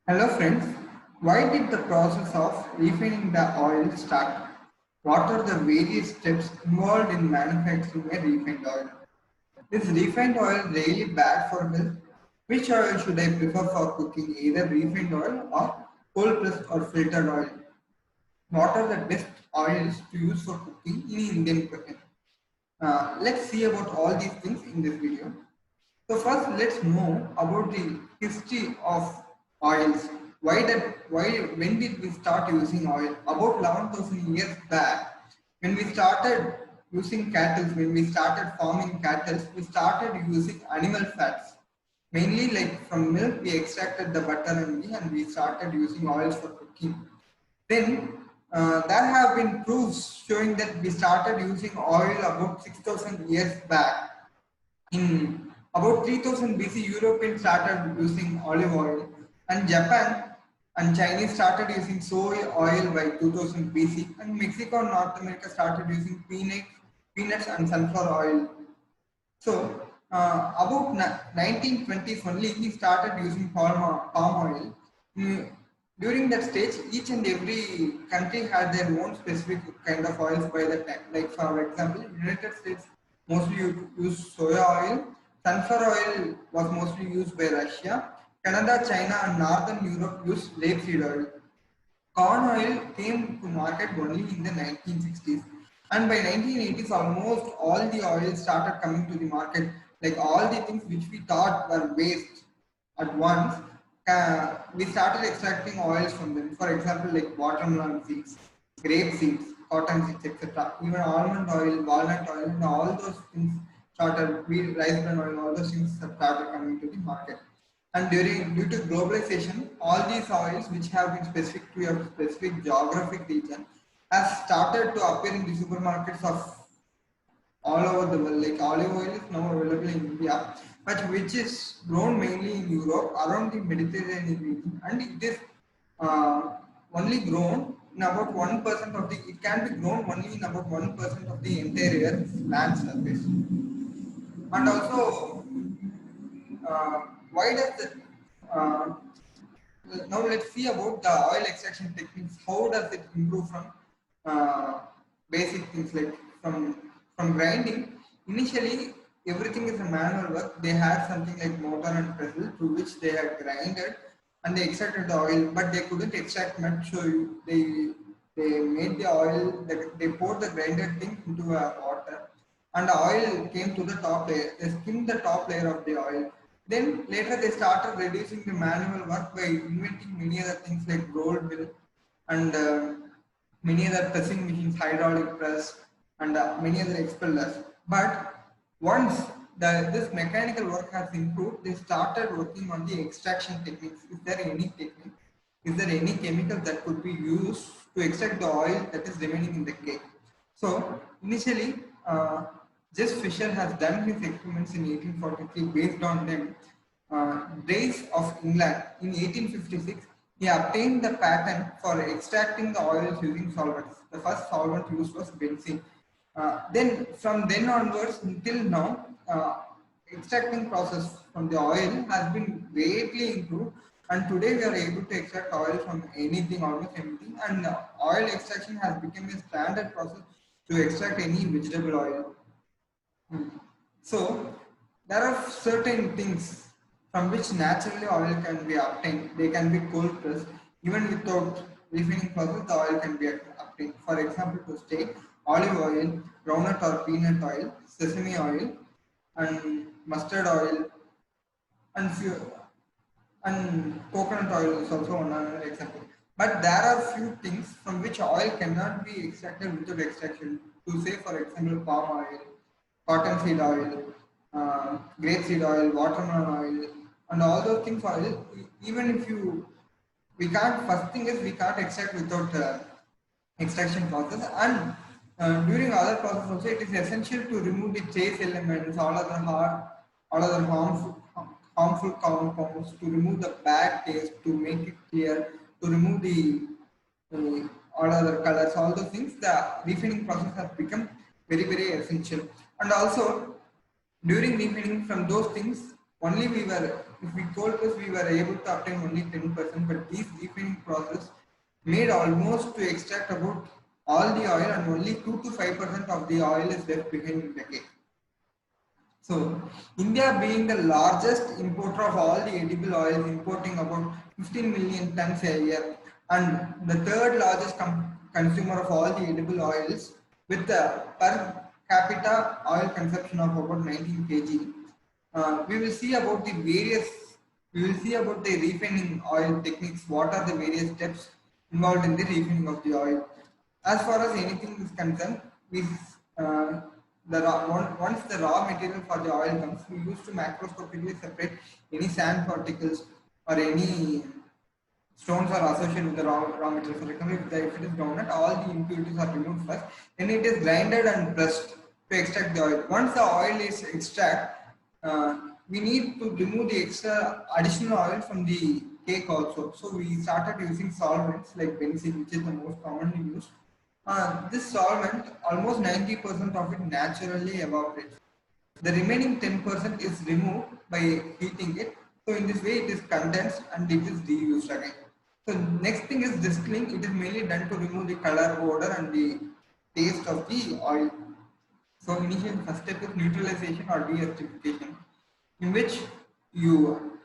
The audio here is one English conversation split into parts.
Hello friends, why did the process of refining the oil start? What are the various steps involved in manufacturing a refined oil? Is refined oil really bad for health? Which oil should I prefer for cooking, either refined oil or cold pressed or filtered oil? What are the best oils to use for cooking in Indian cooking? Let's see about all these things in this video. So first, let's know about the history of oils. When did we start using oil? About 11,000 years back, when we started using cattle, when we started farming cattle, we started using animal fats. Mainly like from milk, we extracted the butter and ghee and we started using oils for cooking. Then there have been proofs showing that we started using oil about 6,000 years back. In about 3000 BC, Europeans started using olive oil, and Japan and Chinese started using soy oil by 2000 BC, and Mexico and North America started using peanuts and sunflower oil. So, about 1920s only, we started using palm oil. Mm, During that stage, each and every country had their own specific kind of oils by the time. Like for example, United States mostly use soya oil. Sunflower oil was mostly used by Russia. Canada, China, and Northern Europe used rapeseed oil. Corn oil came to market only in the 1960s, and by 1980s almost all the oils started coming to the market. Like all the things which we thought were waste at once, we started extracting oils from them. For example, like watermelon seeds, grape seeds, cotton seeds, etc. Even almond oil, walnut oil, and all those things started, rice bran oil, all those things started coming to the market. And due to globalization, all these oils which have been specific to a specific geographic region have started to appear in the supermarkets of all over the world. Like olive oil is now available in India, but which is grown mainly in Europe around the Mediterranean region, and it is only grown in about 1% of the. It can be grown only in about 1% of the entire land surface, and also uh, why does the uh, now let's see about the oil extraction techniques. How does it improve from uh, basic things like from grinding? Initially, everything is a manual work. They had something like motor and pestle through which they had grinded and they extracted the oil, but they couldn't extract much. So they made the oil. They poured the grinded thing into water, and the oil came to the top layer. They skimmed the top layer of the oil. Then later they started reducing the manual work by inventing many other things like roll mill and many other pressing machines, hydraulic press, and many other expellers. But once this mechanical work has improved, they started working on the extraction techniques. Is there any technique? Is there any chemical that could be used to extract the oil that is remaining in the cake? So initially, Jess Fisher has done his experiments in 1843 based on them. Drays of England in 1856, he obtained the patent for extracting the oils using solvents. The first solvent used was benzene. Then from then onwards until now, extracting process from the oil has been greatly improved, and today we are able to extract oil from anything, almost anything, and oil extraction has become a standard process to extract any vegetable oil. So there are certain things from which naturally oil can be obtained. They can be cold pressed. Even without refining process, the oil can be obtained. For example, to state olive oil, groundnut or peanut oil, sesame oil, and mustard oil, and coconut oil is also another example. But there are few things from which oil cannot be extracted without extraction. To say, for example, palm oil, cottonseed oil, grapeseed oil, watermelon oil, and all those things oil. Even if we can't. First thing is we can't extract without extraction process, and during other process also it is essential to remove the trace elements, all other harmful compounds, to remove the bad taste, to make it clear, to remove the all other colors, all those things. The refining process has become very essential, and also during refining from those things only we were If we cold press, we were able to obtain only 10%, but these refining process made almost to extract about all the oil, and only 2 to 5% of the oil is left behind in the cake. So, India being the largest importer of all the edible oils, importing about 15 million tons a year, and the third largest consumer of all the edible oils, with a per capita oil consumption of about 19 kg. We will see about the various, we will see about the refining oil techniques, what are the various steps involved in the refining of the oil. As far as anything is concerned, we uh, once the raw material for the oil comes, we used to macroscopically separate any sand particles or any stones are associated with the raw material. For example, if it is groundnut, all the impurities are removed first, then it is grinded and pressed to extract the oil. Once the oil is extracted, we need to remove the extra additional oil from the cake also. So we started using solvents like benzene, which is the most commonly used. This solvent, almost 90% of it naturally evaporates. The remaining 10% is removed by heating it. So in this way, it is condensed and it is reused again. So next thing is distilling. It is mainly done to remove the color, odor, and the taste of the oil. So initial first step is neutralization or de-acidification, in which you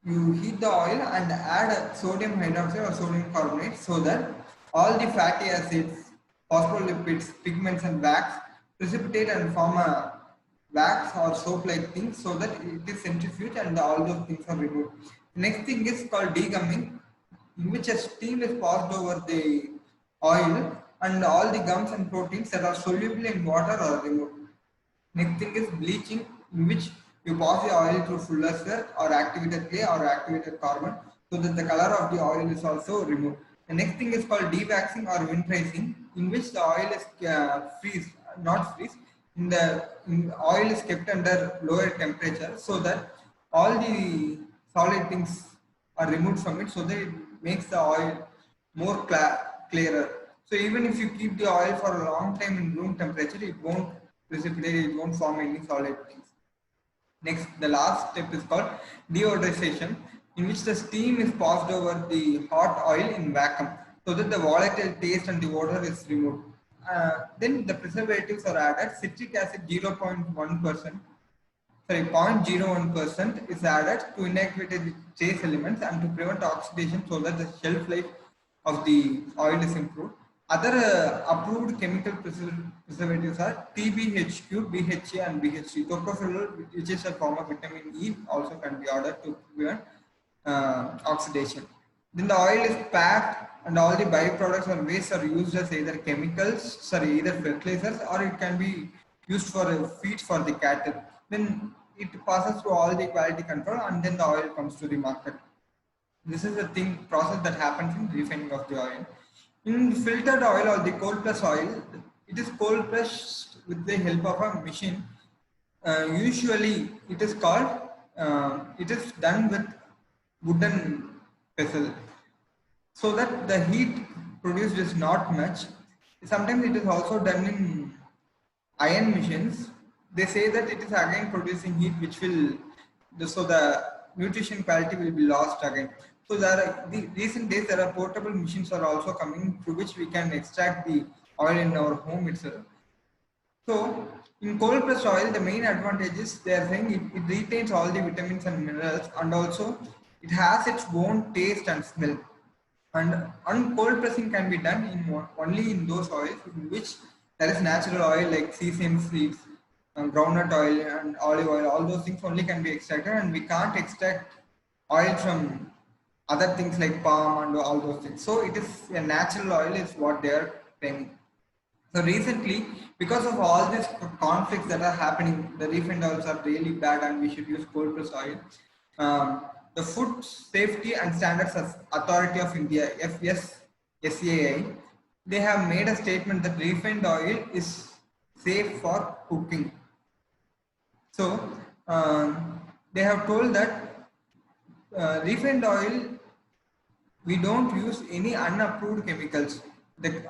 you heat the oil and add sodium hydroxide or sodium carbonate, so that all the fatty acids, phospholipids, pigments, and wax precipitate and form a wax or soap like thing, so that it is centrifuged and all those things are removed. The next thing is called degumming, in which a steam is passed over the oil and all the gums and proteins that are soluble in water are removed. Next thing is bleaching, in which you pass the oil through Fuller's work or activated clay or activated carbon, so that the color of the oil is also removed. The next thing is called dewaxing or winterizing, in which the oil is not freeze. Oil is kept under lower temperature, so that all the solid things are removed from it, so that it makes the oil more clearer. So even if you keep the oil for a long time in room temperature, it won't precipitate, it won't form any solid things. Next, the last step is called deodorization, in which the steam is passed over the hot oil in vacuum, so that the volatile taste and the odor is removed. Then the preservatives are added. Citric acid 0.1%, sorry, 0.01% is added to inactivated trace elements and to prevent oxidation, so that the shelf life of the oil is improved. Other approved chemical preservatives are TBHQ, BHA, and BHC. Tocopherol, which is a form of vitamin E, also can be ordered to prevent oxidation. Then the oil is packed, and all the byproducts or wastes are used as either either fertilizers, or it can be used for feed for the cattle. Then it passes through all the quality control, and then the oil comes to the market. This is the process that happens in refining of the oil. In filtered oil or the cold press oil, it is cold pressed with the help of a machine. Usually, it is done with wooden vessel, so that the heat produced is not much. Sometimes it is also done in iron machines. They say that it is again producing heat, which will, so the nutrition quality will be lost again. So the recent days there are portable machines are also coming, through which we can extract the oil in our home itself. So in cold pressed oil, the main advantage is they are saying it retains all the vitamins and minerals, and also it has its own taste and smell. And cold pressing can be done in only in those oils in which there is natural oil like sesame seeds, groundnut oil, and olive oil. All those things only can be extracted, and we can't extract oil from other things like palm and all those things. So it is a natural oil is what they are claiming. So recently, because of all these conflicts that are happening, the refined oils are really bad, and we should use cold press oil. The Food Safety and Standards Authority of India, FSSAI, they have made a statement that refined oil is safe for cooking. So they have told that refined oil, we don't use any unapproved chemicals.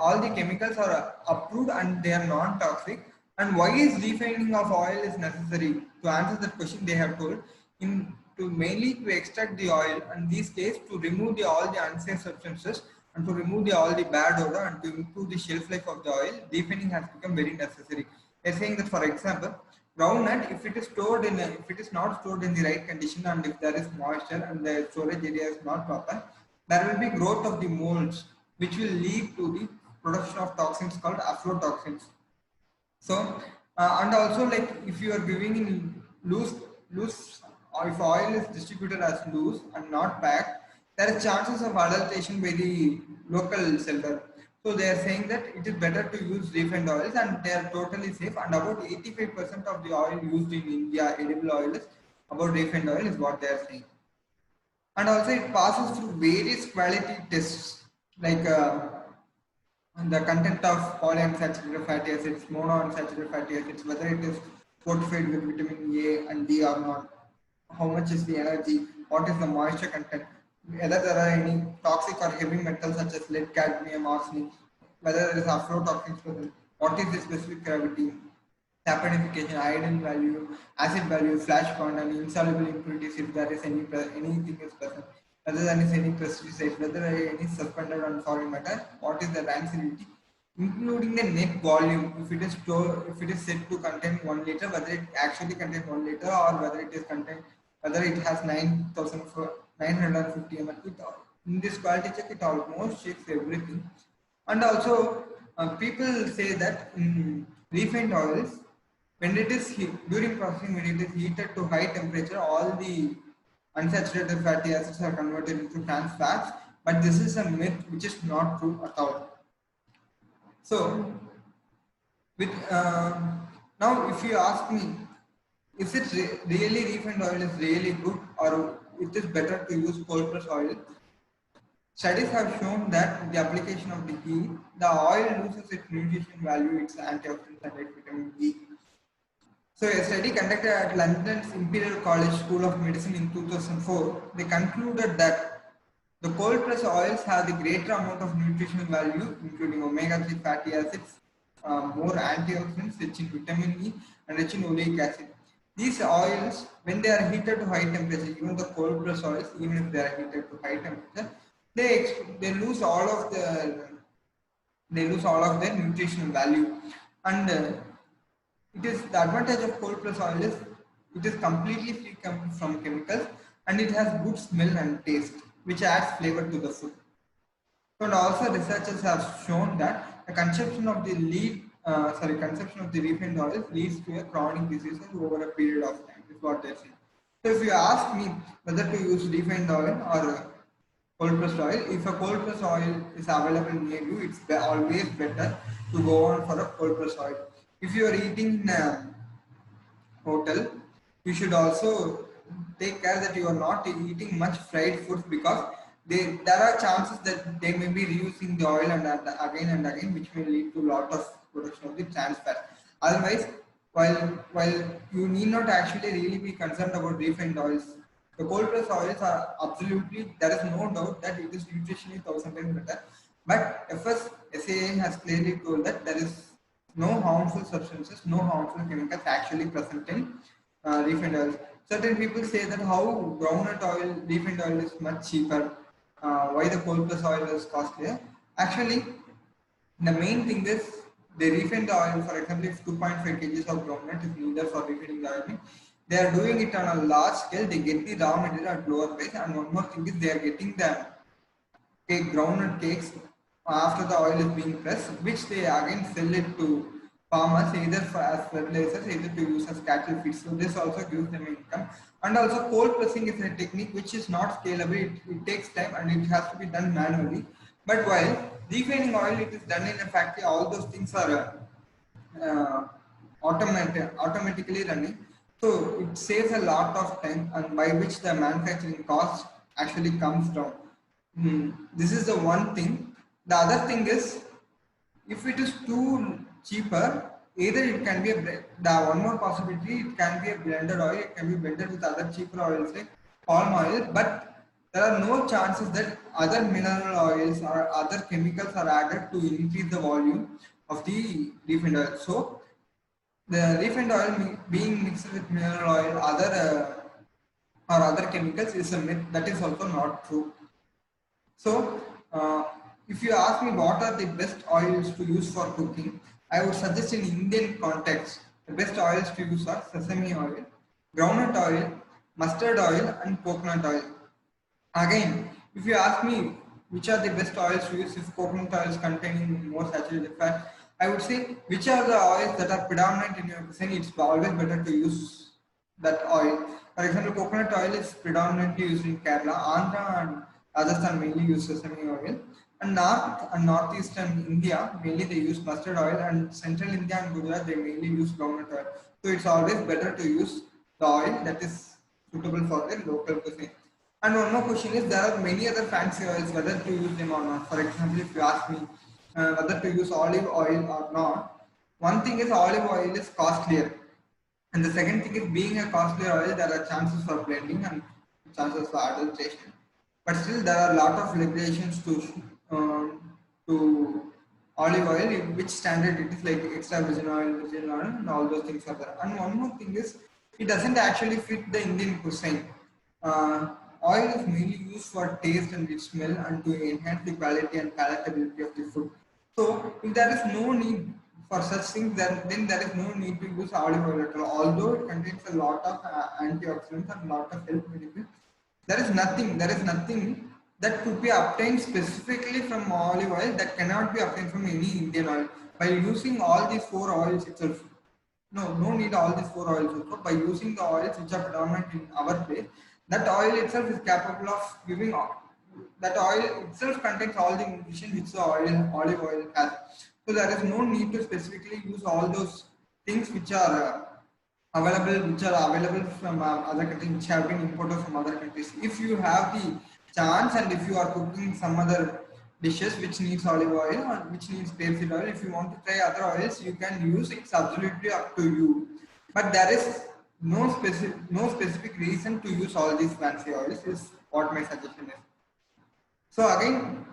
All the chemicals are approved and they are non-toxic. And why is refining of oil is necessary? To answer that question, they have told, in to mainly to extract the oil, and in this case to remove all the unsafe substances and to remove all the bad odor and to improve the shelf life of the oil. Refining has become very necessary. They're saying that, for example, groundnut, if it is stored in if it is not stored in the right condition and if there is moisture and the storage area is not proper, there will be growth of the molds which will lead to the production of toxins called aflatoxins. So, and also, like, if you are giving in loose, or if oil is distributed as loose and not packed, there is chances of adulteration by the local seller. So they are saying that it is better to use refined oils and they are totally safe. And about 85% of the oil used in India, edible oil, is about refined oil, is what they are saying. And also it passes through various quality tests, like the content of polyunsaturated fatty acids, monounsaturated fatty acids, whether it is fortified with vitamin A and D or not, how much is the energy, what is the moisture content, whether there are any toxic or heavy metals such as lead, cadmium, arsenic, whether there is aflatoxins present, what is the specific gravity, saponification, iodine value, acid value, flash point, and insoluble impurities if there is anything is present, whether there is any pesticide, whether there is any suspended and foreign matter, what is the rancidity, including the net volume, if it is stored, if it is said to contain 1 liter, whether it actually contains 1 liter or whether it is contained, whether it has 9,950 ml. In this quality check, it almost checks everything. And also, people say that in refined oils, when it is during processing, when it is heated to high temperature, all the unsaturated fatty acids are converted into trans fats. But this is a myth which is not true at all. So, with now, if you ask me, is it really refined oil is really good, or it is better to use cold press oil? Studies have shown that the application of the heat, the oil loses its nutrition value, its antioxidants and its vitamin E. So a study conducted at London's Imperial College School of Medicine in 2004, they concluded that the cold press oils have the greater amount of nutritional value, including omega-3 fatty acids, more antioxidants, rich in vitamin E, and rich in oleic acid. These oils, when they are heated to high temperature, even the cold press oils, even if they are heated to high temperature, they lose all of their nutritional value. And it is the advantage of cold press oil is it is completely free from chemicals and it has good smell and taste, which adds flavor to the food. And also researchers have shown that the consumption of the refined oil leads to a chronic diseases over a period of time, is what they're saying. So if you ask me whether to use refined oil or cold pressed oil, if a cold pressed oil is available near you, it's always better to go on for a cold pressed oil. If you are eating in a hotel, you should also take care that you are not eating much fried foods, because there are chances that they may be reusing the oil and again and again, which may lead to a lot of production of the trans fat. Otherwise, while you need not actually really be concerned about refined oils, the cold press oils are absolutely, there is no doubt that it is nutritionally 1,000 times better. But FSSAI has clearly told that there is no harmful substances, no harmful chemicals actually present in refined oils. Certain people say that how groundnut oil, refined oil is much cheaper, why the cold press oil is costlier. Actually, the main thing is the refined oil, for example, if 2.5 kgs of groundnut is needed for refining the oil, they are doing it on a large scale, they get the raw material at lower price, and one more thing is they are getting the groundnut cakes after the oil is being pressed, which they again sell it to farmers either as fertilizers, either to use as cattle feed. So this also gives them income. And also cold pressing is a technique which is not scalable. It takes time and it has to be done manually. But while refining oil, it is done in a factory. All those things are automatically running. So it saves a lot of time, and by which the manufacturing cost actually comes down. This is the one thing. The other thing is, if it is too cheaper, either it can be the one more possibility, it can be a blended oil, it can be blended with other cheaper oils like palm oil, but there are no chances that other mineral oils or other chemicals are added to increase the volume of the refined oil. So the refined oil being mixed with mineral oil, other or other chemicals is a myth. That is also not true. So, if you ask me what are the best oils to use for cooking, I would suggest in Indian context, the best oils to use are sesame oil, groundnut oil, mustard oil, and coconut oil. Again, if you ask me which are the best oils to use if coconut oil is containing more saturated fat, I would say which are the oils that are predominant in your cuisine, it's always better to use that oil. For example, coconut oil is predominantly used in Kerala, Andhra and Rajasthan mainly use sesame oil. And North and Northeastern India mainly they use mustard oil, and Central India and Gujarat they mainly use groundnut oil. So it's always better to use the oil that is suitable for the local cuisine. And one more question is there are many other fancy oils whether to use them or not. For example, if you ask me whether to use olive oil or not, one thing is olive oil is costlier, and the second thing is being a costlier oil, there are chances for blending and chances for adulteration. But still, there are a lot of regulations to olive oil, in which standard it is like extra virgin oil, and all those things are there. And one more thing is, it doesn't actually fit the Indian cuisine. Oil is mainly used for taste and its smell and to enhance the quality and palatability of the food. So, if there is no need for such things, then there is no need to use olive oil at all. Although it contains a lot of antioxidants and a lot of health benefits, there is nothing that could be obtained specifically from olive oil that cannot be obtained from any Indian oil. By using all these four oils itself, no need all these four oils also. By using the oils which are predominant in our place, that oil itself is capable of giving that oil itself contains all the nutrition which the olive oil has. So there is no need to specifically use all those things which are available from other countries, which have been imported from other countries. If you have the chance and if you are cooking some other dishes which needs olive oil or which needs rapeseed oil, if you want to try other oils, you can use. It's absolutely up to you. But there is no specific reason to use all these fancy oils. Is what my suggestion is. So again,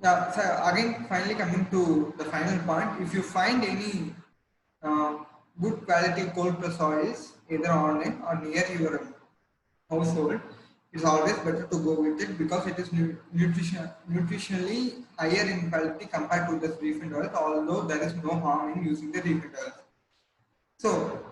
yeah. So again, finally coming to the final point, if you find any uh, good quality cold press oils either online or near your household, it's always better to go with it because it is nutritionally higher in quality compared to the refined oils. Although there is no harm in using the refined oils. So,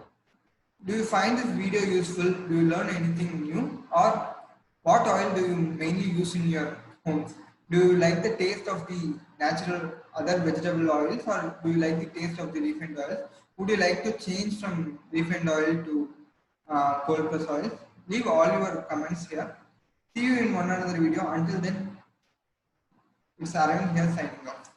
do you find this video useful? Do you learn anything new? Or what oil do you mainly use in your homes? Do you like the taste of the natural other vegetable oils or do you like the taste of the refined oils? Would you like to change from refined oil to cold press oil? Leave all your comments here. See you in one another video. Until then, it's Aravind here signing off.